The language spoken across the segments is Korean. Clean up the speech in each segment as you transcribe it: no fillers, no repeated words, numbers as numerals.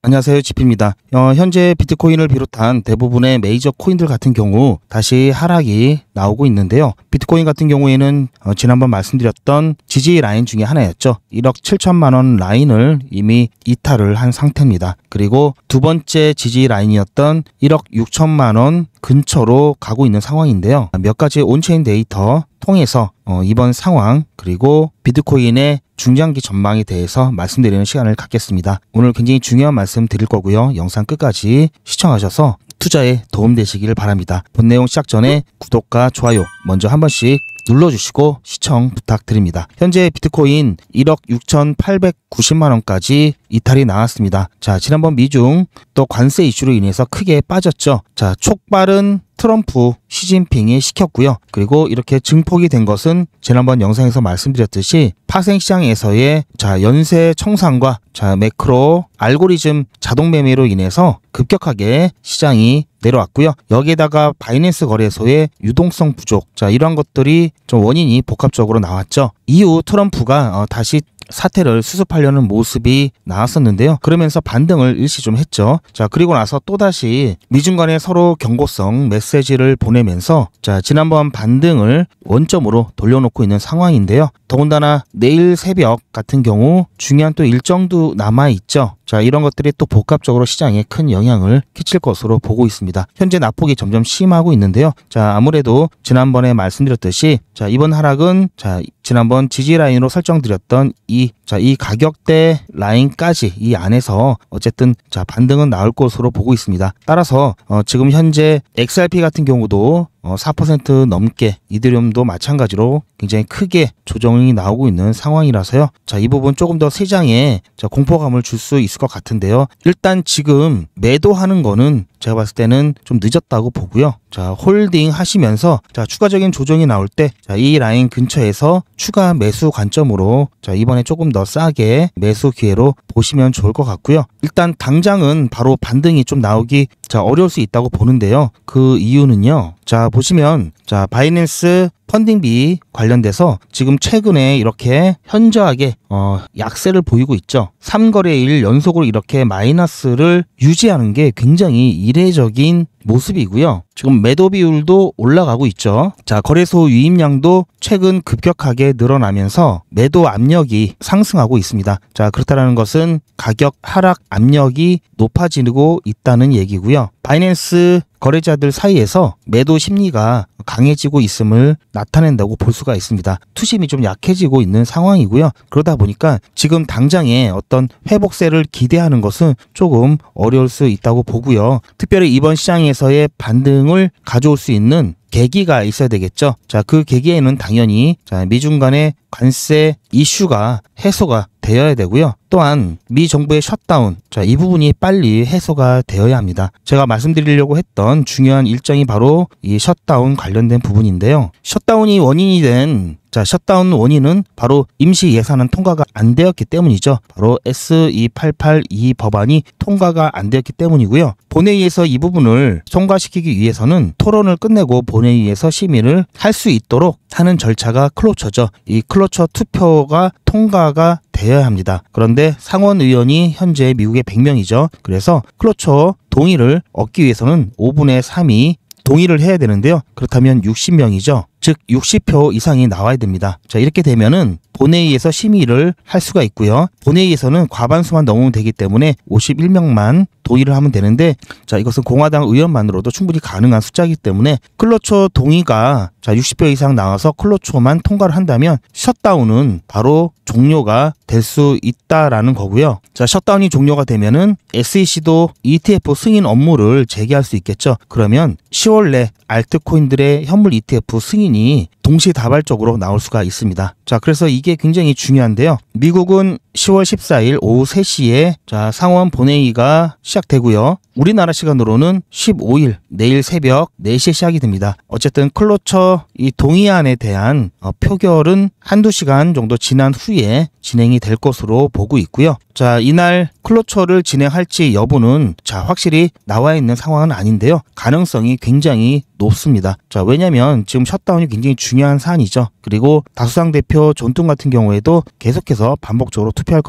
안녕하세요, 지피입니다. 현재 비트코인을 비롯한 대부분의 메이저 코인들 같은 경우 다시 하락이 나오고 있는데요. 비트코인 같은 경우에는 지난번 말씀드렸던 지지 라인 중에 하나였죠. 1억 7천만 원 라인을 이미 이탈을 한 상태입니다. 그리고 두 번째 지지 라인이었던 1억 6천만 원 근처로 가고 있는 상황인데요. 몇 가지 온체인 데이터 통해서 이번 상황 그리고 비트코인의 중장기 전망에 대해서 말씀드리는 시간을 갖겠습니다. 오늘 굉장히 중요한 말씀 드릴 거고요. 영상 끝까지 시청하셔서 투자에 도움되시길 바랍니다. 본 내용 시작 전에 구독과 좋아요 먼저 한 번씩 눌러주시고 시청 부탁드립니다. 현재 비트코인 1억 6,890만 원까지 이탈이 나왔습니다. 자, 지난번 미중 또 관세 이슈로 인해서 크게 빠졌죠. 자, 촉발은 트럼프 시진핑이 시켰고요. 그리고 이렇게 증폭이 된 것은 지난번 영상에서 말씀드렸듯이 파생시장에서의 연쇄 청산과 매크로 알고리즘 자동 매매로 인해서 급격하게 시장이 내려왔고요. 여기에다가 바이낸스 거래소의 유동성 부족, 이러한 것들이 좀 원인이 복합적으로 나왔죠. 이후 트럼프가 다시 사태를 수습하려는 모습이 나왔었는데요. 그러면서 반등을 일시 좀 했죠. 자, 그리고 나서 또다시 미중 간에 서로 경고성 메시지를 보내면서 지난번 반등을 원점으로 돌려놓고 있는 상황인데요. 더군다나 내일 새벽 같은 경우 중요한 또 일정도 남아있죠. 이런 것들이 또 복합적으로 시장에 큰 영향을 끼칠 것으로 보고 있습니다. 현재 낙폭이 점점 심하고 있는데요. 아무래도 지난번에 말씀드렸듯이 이번 하락은 지난번 지지 라인으로 설정드렸던 이 가격대 라인까지 이 안에서 어쨌든 반등은 나올 것으로 보고 있습니다. 따라서 지금 현재 XRP 같은 경우도 4% 넘게, 이더리움도 마찬가지로 굉장히 크게 조정이 나오고 있는 상황이라서요. 이 부분 조금 더 시장에 공포감을 줄 수 있을 것 같은데요. 일단 지금 매도하는 거는 제가 봤을 때는 좀 늦었다고 보고요. 홀딩 하시면서 추가적인 조정이 나올 때 이 라인 근처에서 추가 매수 관점으로 이번에 조금 더 싸게 매수 기회로 보시면 좋을 것 같고요. 일단 당장은 바로 반등이 좀 나오기 어려울 수 있다고 보는데요. 그 이유는요. 보시면 바이낸스 펀딩비 관련돼서 지금 최근에 이렇게 현저하게 약세를 보이고 있죠. 3거래일 연속으로 이렇게 마이너스를 유지하는 게 굉장히 이례적인 모습이고요. 지금 매도 비율도 올라가고 있죠. 거래소 유입량도 최근 급격하게 늘어나면서 매도 압력이 상승하고 있습니다. 그렇다는 것은 가격 하락 압력이 높아지고 있다는 얘기고요. 바이낸스 거래자들 사이에서 매도 심리가 강해지고 있음을 나타낸다고 볼 수가 있습니다. 투심이 좀 약해지고 있는 상황이고요. 그러다 보니까 지금 당장에 어떤 회복세를 기대하는 것은 조금 어려울 수 있다고 보고요. 특별히 이번 시장에서의 반등을 가져올 수 있는 계기가 있어야 되겠죠. 그 계기에는 당연히 미중 간의 관세 이슈가 해소가 되어야 되고요. 또한 미 정부의 셧다운, 이 부분이 빨리 해소가 되어야 합니다. 제가 말씀드리려고 했던 중요한 일정이 바로 이 셧다운 관련된 부분인데요. 셧다운이 원인이 된 셧다운 원인은 바로 임시 예산안 통과가 안 되었기 때문이죠. 바로 S2882 법안이 통과가 안 되었기 때문이고요. 본회의에서 이 부분을 통과시키기 위해서는 토론을 끝내고 본회의에서 심의를 할 수 있도록 하는 절차가 클로처죠. 이 클로처 투표가 통과가 되어야 합니다. 그런데 상원 의원이 현재 미국에 100명이죠. 그래서 클로처 동의를 얻기 위해서는 5분의 3이 동의를 해야 되는데요. 그렇다면 60명이죠. 즉 60표 이상이 나와야 됩니다. 이렇게 되면은 본회의에서 심의를 할 수가 있고요. 본회의에서는 과반수만 넘으면 되기 때문에 51명만 동의를 하면 되는데 이것은 공화당 의원만으로도 충분히 가능한 숫자이기 때문에 클로처 동의가 60표 이상 나와서 클로처만 통과를 한다면 셧다운은 바로 종료가 될 수 있다라는 거고요. 셧다운이 종료가 되면은 SEC도 ETF 승인 업무를 재개할 수 있겠죠. 그러면 10월 내 알트코인들의 현물 ETF 승인이 동시다발적으로 나올 수가 있습니다. 그래서 이게 굉장히 중요한데요. 미국은 10월 14일 오후 3시에 상원 본회의가 시작되고요. 우리나라 시간으로는 15일 내일 새벽 4시에 시작이 됩니다. 어쨌든 클로처 이 동의안에 대한 표결은 한두 시간 정도 지난 후에 진행이 될 것으로 보고 있고요. 이날 클로처를 진행할지 여부는 확실히 나와 있는 상황은 아닌데요. 가능성이 굉장히 높습니다. 왜냐면 지금 셧다운이 굉장히 중요한 사안이죠. 그리고 다수당 대표 존뚱 같은 경우에도 계속해서 반복적으로 투표할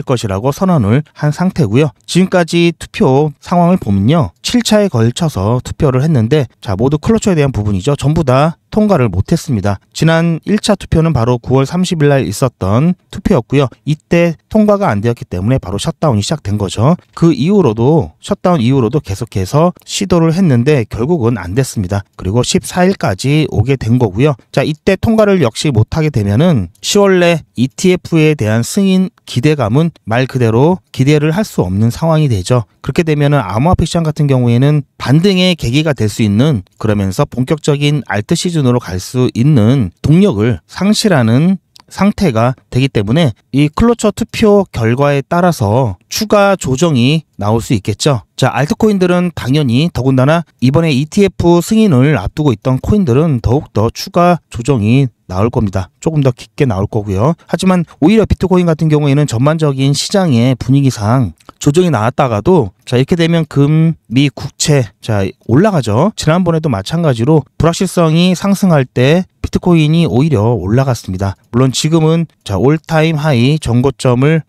것이라고 선언을 한 상태고요. 지금까지 투표 상황을 보면요. 7차에 걸쳐서 투표를 했는데 모두 클로처에 대한 부분이죠. 전부 다 통과를 못했습니다. 지난 1차 투표는 바로 9월 30일 날 있었던 투표였고요. 이때 통과가 안 되었기 때문에 바로 셧다운이 시작된 거죠. 그 이후로도 셧다운 이후로도 계속해서 시도를 했는데 결국은 안 됐습니다. 그리고 14일까지 오게 된 거고요. 이때 통과를 역시 못하게 되면은 10월 내 ETF에 대한 승인 기대감은 말 그대로 기대를 할 수 없는 상황이 되죠. 그렇게 되면은 암호화폐 시장 같은 경우에는 반등의 계기가 될 수 있는, 그러면서 본격적인 알트 시즌으로 갈 수 있는 동력을 상실하는 상태가 되기 때문에 이 클로처 투표 결과에 따라서 추가 조정이 나올 수 있겠죠. 알트코인들은 당연히, 더군다나 이번에 ETF 승인을 앞두고 있던 코인들은 더욱더 추가 조정이 나올 겁니다. 조금 더 깊게 나올 거고요. 하지만 오히려 비트코인 같은 경우에는 전반적인 시장의 분위기상 조정이 나왔다가도 이렇게 되면 금, 미, 국채 올라가죠. 지난번에도 마찬가지로 불확실성이 상승할 때 비트코인이 오히려 올라갔습니다. 물론 지금은 올타임 하이 전고점을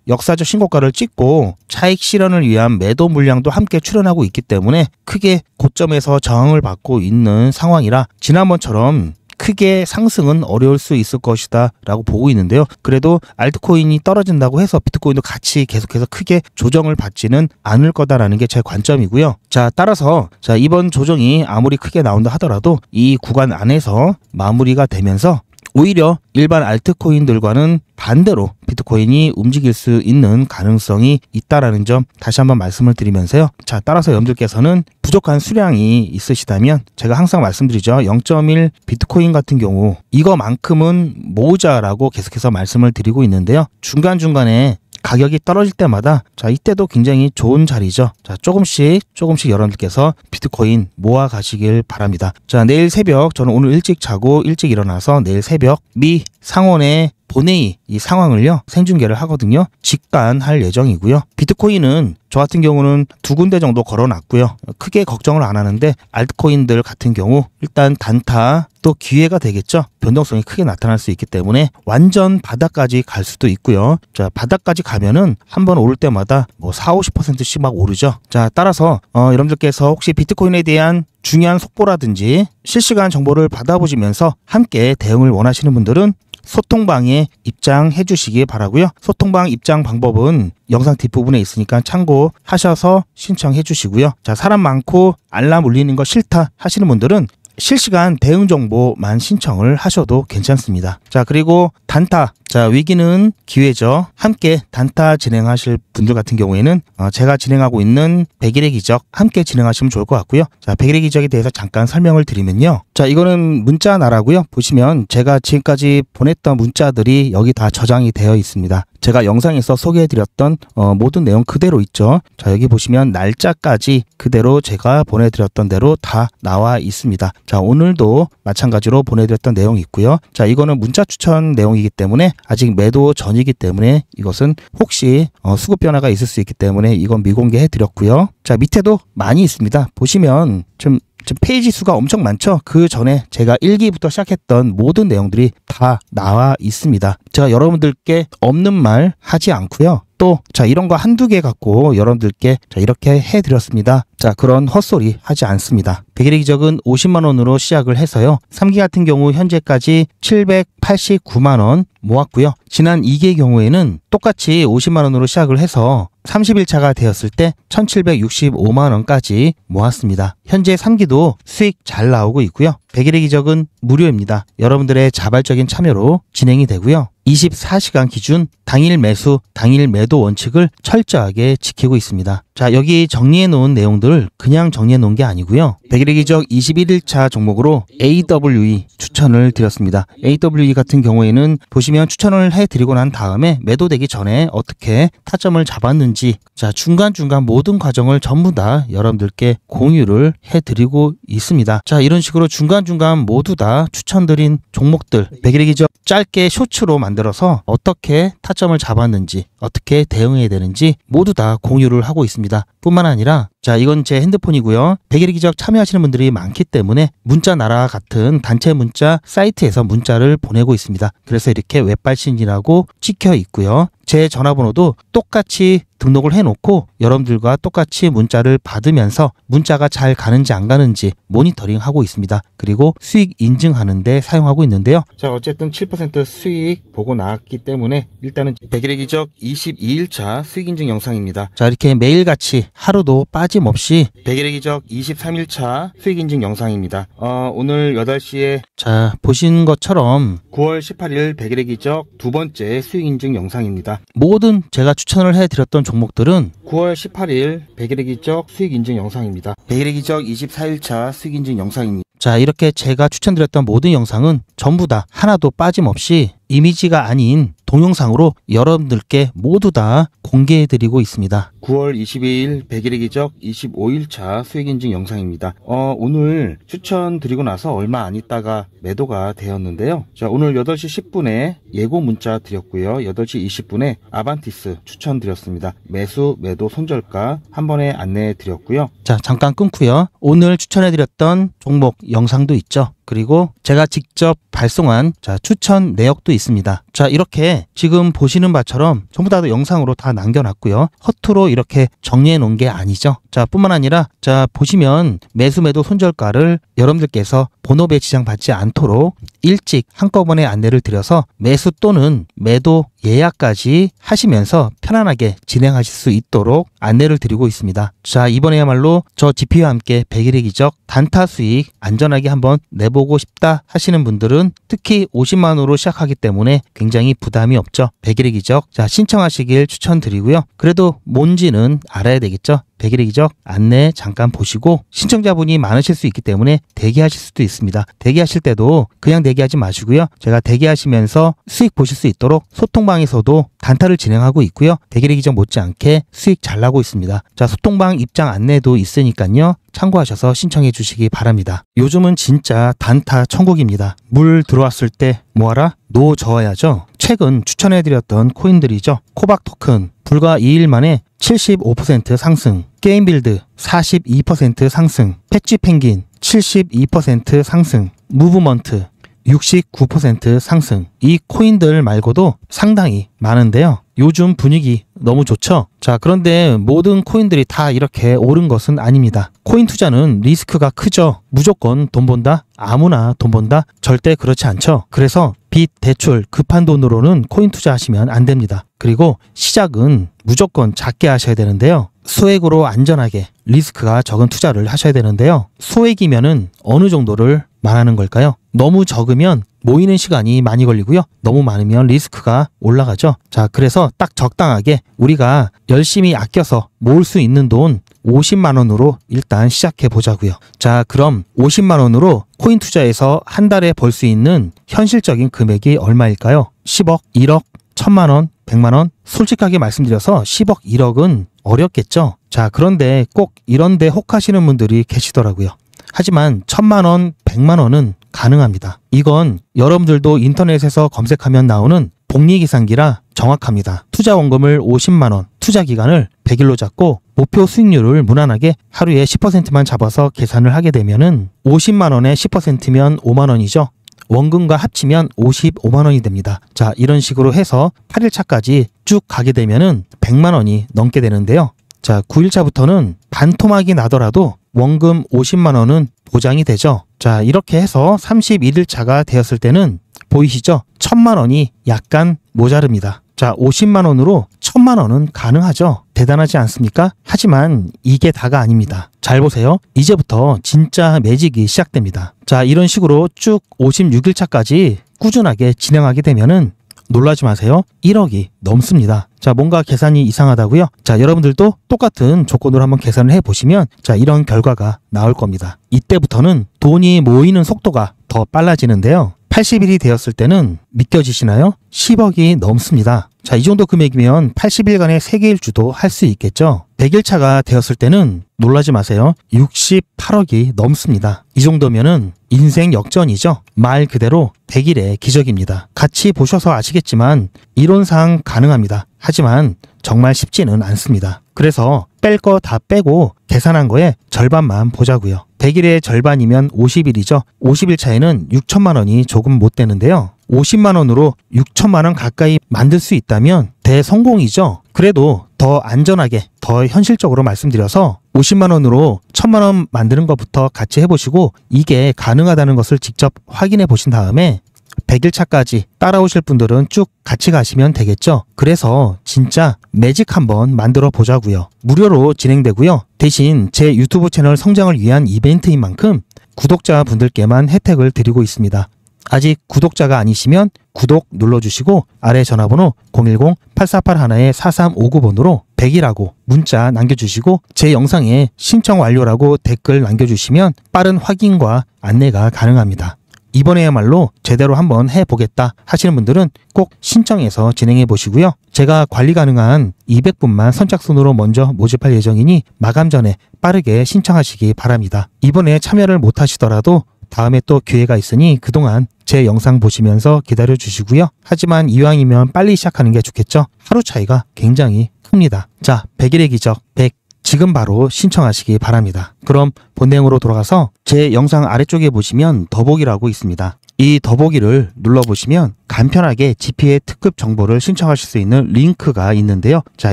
역사적 신고가를 찍고 차익 실현을 위한 매도 물량도 함께 출현하고 있기 때문에 크게 고점에서 저항을 받고 있는 상황이라 지난번처럼 크게 상승은 어려울 수 있을 것이다 라고 보고 있는데요. 그래도 알트코인이 떨어진다고 해서 비트코인도 같이 계속해서 크게 조정을 받지는 않을 거다라는 게 제 관점이고요. 따라서 이번 조정이 아무리 크게 나온다 하더라도 이 구간 안에서 마무리가 되면서 오히려 일반 알트코인들과는 반대로 비트코인이 움직일 수 있는 가능성이 있다라는 점 다시 한번 말씀을 드리면서요. 따라서 여러분들께서는 부족한 수량이 있으시다면 제가 항상 말씀드리죠. 0.1 비트코인 같은 경우 이거만큼은 모으자라고 계속해서 말씀을 드리고 있는데요. 중간중간에 가격이 떨어질 때마다 이때도 굉장히 좋은 자리죠. 조금씩 여러분들께서 비트코인 모아 가시길 바랍니다. 내일 새벽, 저는 오늘 일찍 자고 일찍 일어나서 내일 새벽 미 상원의 본회의 이 상황을요 생중계를 하거든요. 직관할 예정이고요. 비트코인은 저 같은 경우는 2군데 정도 걸어놨고요. 크게 걱정을 안 하는데 알트코인들 같은 경우 일단 단타 또 기회가 되겠죠. 변동성이 크게 나타날 수 있기 때문에 완전 바닥까지 갈 수도 있고요. 바닥까지 가면은 한번 오를 때마다 40-50%씩 막 오르죠. 따라서 여러분들께서 혹시 비트코인에 대한 중요한 속보라든지 실시간 정보를 받아보시면서 함께 대응을 원하시는 분들은 소통방에 입장해 주시기 바라고요. 소통방 입장 방법은 영상 뒷부분에 있으니까 참고하셔서 신청해 주시고요. 사람 많고 알람 울리는 거 싫다 하시는 분들은 실시간 대응 정보만 신청을 하셔도 괜찮습니다. 그리고 단타. 위기는 기회죠. 함께 단타 진행하실 분들 같은 경우에는 제가 진행하고 있는 100일의 기적 함께 진행하시면 좋을 것 같고요. 100일의 기적에 대해서 잠깐 설명을 드리면요. 이거는 문자 나라고요. 보시면 제가 지금까지 보냈던 문자들이 여기 다 저장이 되어 있습니다. 제가 영상에서 소개해드렸던 모든 내용 그대로 있죠. 여기 보시면 날짜까지 그대로 제가 보내드렸던 대로 다 나와 있습니다. 오늘도 마찬가지로 보내드렸던 내용이 있고요. 이거는 문자 추천 내용이기 때문에 아직 매도 전이기 때문에 이것은 혹시 수급 변화가 있을 수 있기 때문에 이건 미공개해 드렸고요. 밑에도 많이 있습니다. 보시면 좀 페이지 수가 엄청 많죠. 그 전에 제가 1기부터 시작했던 모든 내용들이 다 나와 있습니다. 제가 여러분들께 없는 말 하지 않고요. 또 이런 거 한두 개 갖고 여러분들께 이렇게 해드렸습니다. 그런 헛소리 하지 않습니다. 100일의 기적은 50만 원으로 시작을 해서요. 3기 같은 경우 현재까지 789만 원 모았고요. 지난 2기의 경우에는 똑같이 50만 원으로 시작을 해서 30일차가 되었을 때 1765만 원까지 모았습니다. 현재 3기도 수익 잘 나오고 있고요. 100일의 기적은 무료입니다. 여러분들의 자발적인 참여로 진행이 되고요. 24시간 기준 당일 매수, 당일 매도 원칙을 철저하게 지키고 있습니다. 여기 정리해 놓은 내용들을 그냥 정리해 놓은 게 아니고요. 100일의 기적 21일차 종목으로 AWE 추천을 드렸습니다. AWE 같은 경우에는 보시면 추천을 해드리고 난 다음에 매도되기 전에 어떻게 타점을 잡았는지 중간중간 모든 과정을 전부 다 여러분들께 공유를 해드리고 있습니다. 이런 식으로 중간중간 모두 다 추천드린 종목들 100일의 기적 짧게 쇼츠로 만들어서 어떻게 타점을 잡았는지 어떻게 대응해야 되는지 모두 다 공유를 하고 있습니다. 뿐만 아니라 자, 이건 제 핸드폰이고요. 백일의 기적 참여하시는 분들이 많기 때문에 문자나라 같은 단체 문자 사이트에서 문자를 보내고 있습니다. 그래서 이렇게 웹발신이라고 찍혀 있고요. 제 전화번호도 똑같이 등록을 해놓고 여러분들과 똑같이 문자를 받으면서 문자가 잘 가는지 안 가는지 모니터링하고 있습니다. 그리고 수익 인증하는 데 사용하고 있는데요. 자, 어쨌든 7% 수익 보고 나왔기 때문에 일단은 백일의 기적 22일차 수익 인증 영상입니다. 자, 이렇게 매일같이 하루도 빠짐없이 백일의 기적 23일차 수익 인증 영상입니다. 오늘 8시에 자, 보신 것처럼 9월 18일 백일의 기적 두 번째 수익 인증 영상입니다. 모든 제가 추천을 해드렸던 종목들은 9월 18일 백일의 기적 수익 인증 영상입니다. 백일의 기적 24일차 수익 인증 영상입니다. 자, 이렇게 제가 추천드렸던 모든 영상은 전부 다 하나도 빠짐없이 이미지가 아닌 동영상으로 여러분들께 모두 다 공개해드리고 있습니다. 9월 22일 백일의 기적 25일차 수익 인증 영상입니다. 오늘 추천드리고 나서 얼마 안 있다가 매도가 되었는데요. 자, 오늘 8시 10분에 예고 문자 드렸고요. 8시 20분에 아반티스 추천드렸습니다. 매수, 매도, 손절가 한 번에 안내해 드렸고요. 자, 잠깐 끊고요. 오늘 추천해드렸던 종목 영상도 있죠. 그리고 제가 직접 발송한 자, 추천 내역도 있습니다. 자, 이렇게 지금 보시는 바처럼 전부 다 영상으로 다 남겨놨고요. 허투루 이렇게 정리해 놓은 게 아니죠. 자, 뿐만 아니라 자, 보시면 매수 매도 손절가를 여러분들께서 본업에 지장받지 않도록 일찍 한꺼번에 안내를 드려서 매수 또는 매도 예약까지 하시면서 편안하게 진행하실 수 있도록 안내를 드리고 있습니다. 자, 이번에야말로 저 GP와 함께 백일의 기적 단타 수익 안전하게 한번 내보고 싶다 하시는 분들은 특히 50만원으로 시작하기 때문에 굉장히 부담이 없죠. 백일의 기적 자, 신청하시길 추천드리고요. 그래도 뭔지는 알아야 되겠죠. 백일의 기적 안내 잠깐 보시고 신청자분이 많으실 수 있기 때문에 대기하실 수도 있습니다. 대기하실 때도 그냥 대기하지 마시고요. 제가 대기하시면서 수익 보실 수 있도록 소통방에서도 단타를 진행하고 있고요. 백일의 기적 못지않게 수익 잘 나고 있습니다. 자, 소통방 입장 안내도 있으니까요. 참고하셔서 신청해 주시기 바랍니다. 요즘은 진짜 단타 천국입니다. 물 들어왔을 때 뭐하라? 노 저어야죠. 최근 추천해드렸던 코인들이죠. 코박 토큰 불과 2일 만에 75% 상승, 게임빌드 42% 상승, 패치 펭귄 72% 상승, 무브먼트 69% 상승. 이 코인들 말고도 상당히 많은데요. 요즘 분위기 너무 좋죠? 자, 그런데 모든 코인들이 다 이렇게 오른 것은 아닙니다. 코인 투자는 리스크가 크죠. 무조건 돈 번다? 아무나 돈 번다? 절대 그렇지 않죠. 그래서 빚, 대출, 급한 돈으로는 코인 투자하시면 안 됩니다. 그리고 시작은 무조건 작게 하셔야 되는데요. 소액으로 안전하게 리스크가 적은 투자를 하셔야 되는데요. 소액이면은 어느 정도를 말하는 걸까요? 너무 적으면 모이는 시간이 많이 걸리고요. 너무 많으면 리스크가 올라가죠. 자, 그래서 딱 적당하게 우리가 열심히 아껴서 모을 수 있는 돈 50만 원으로 일단 시작해 보자고요. 자, 그럼 50만 원으로 코인 투자에서 한 달에 벌 수 있는 현실적인 금액이 얼마일까요? 10억, 1억, 1000만 원, 100만 원? 솔직하게 말씀드려서 10억, 1억은 어렵겠죠. 자, 그런데 꼭 이런데 혹하시는 분들이 계시더라고요. 하지만 1000만 원, 100만 원은 가능합니다. 이건 여러분들도 인터넷에서 검색하면 나오는 복리계산기라 정확합니다. 투자 원금을 50만 원, 투자 기간을 100일로 잡고 목표 수익률을 무난하게 하루에 10%만 잡아서 계산을 하게 되면은 50만 원에 10%면 5만 원이죠. 원금과 합치면 55만 원이 됩니다. 자, 이런 식으로 해서 8일차까지 쭉 가게 되면은 100만 원이 넘게 되는데요. 자, 9일차부터는 반토막이 나더라도 원금 50만 원은 보장이 되죠. 자, 이렇게 해서 31일차가 되었을 때는 보이시죠? 1000만 원이 약간 모자릅니다. 자, 50만 원으로 1000만 원은 가능하죠. 대단하지 않습니까? 하지만 이게 다가 아닙니다. 잘 보세요. 이제부터 진짜 매직이 시작됩니다. 자, 이런 식으로 쭉 56일차까지 꾸준하게 진행하게 되면은 놀라지 마세요. 1억이 넘습니다. 자, 뭔가 계산이 이상하다고요? 자, 여러분들도 똑같은 조건으로 한번 계산을 해보시면 자, 이런 결과가 나올 겁니다. 이때부터는 돈이 모이는 속도가 더 빨라지는데요. 80일이 되었을 때는 믿겨지시나요? 10억이 넘습니다. 자, 이 정도 금액이면 80일간의 세계 일주도 할 수 있겠죠. 100일차가 되었을 때는 놀라지 마세요. 68억이 넘습니다. 이 정도면은 인생 역전이죠. 말 그대로 100일의 기적입니다. 같이 보셔서 아시겠지만 이론상 가능합니다. 하지만 정말 쉽지는 않습니다. 그래서 뺄 거 다 빼고 계산한 거에 절반만 보자고요. 100일의 절반이면 50일이죠. 50일 차에는 6천만 원이 조금 못 되는데요. 50만 원으로 6천만 원 가까이 만들 수 있다면 대성공이죠. 그래도 더 안전하게, 더 현실적으로 말씀드려서 50만 원으로 1000만 원 만드는 것부터 같이 해보시고 이게 가능하다는 것을 직접 확인해 보신 다음에 100일차까지 따라오실 분들은 쭉 같이 가시면 되겠죠. 그래서 진짜 매직 한번 만들어 보자고요. 무료로 진행되고요. 대신 제 유튜브 채널 성장을 위한 이벤트인 만큼 구독자분들께만 혜택을 드리고 있습니다. 아직 구독자가 아니시면 구독 눌러주시고 아래 전화번호 010-8481-4359번으로 100이라고 문자 남겨주시고 제 영상에 신청 완료라고 댓글 남겨주시면 빠른 확인과 안내가 가능합니다. 이번에야말로 제대로 한번 해보겠다 하시는 분들은 꼭 신청해서 진행해 보시고요. 제가 관리 가능한 200분만 선착순으로 먼저 모집할 예정이니 마감 전에 빠르게 신청하시기 바랍니다. 이번에 참여를 못 하시더라도 다음에 또 기회가 있으니 그동안 제 영상 보시면서 기다려 주시고요. 하지만 이왕이면 빨리 시작하는 게 좋겠죠. 하루 차이가 굉장히 큽니다. 자, 100일의 기적 100 지금 바로 신청하시기 바랍니다. 그럼 본 내용으로 돌아가서 제 영상 아래쪽에 보시면 더보기라고 있습니다. 이 더보기를 눌러보시면 간편하게 GPA 특급 정보를 신청하실 수 있는 링크가 있는데요. 자,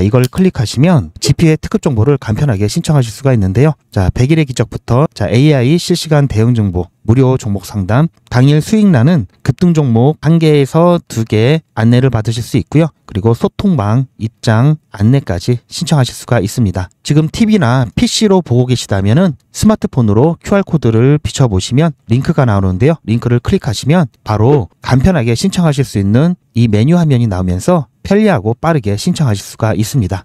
이걸 클릭하시면 GPA 특급 정보를 간편하게 신청하실 수가 있는데요. 자, 100일의 기적부터 자, AI 실시간 대응 정보, 무료 종목 상담, 당일 수익나는 급등 종목 1개에서 2개 안내를 받으실 수 있고요. 그리고 소통방, 입장, 안내까지 신청하실 수가 있습니다. 지금 TV나 PC로 보고 계시다면은 스마트폰으로 QR코드를 비춰보시면 링크가 나오는데요. 링크를 클릭하시면 바로 간편하게 신청하실 수 있는 이 메뉴 화면이 나오면서 편리하고 빠르게 신청하실 수가 있습니다.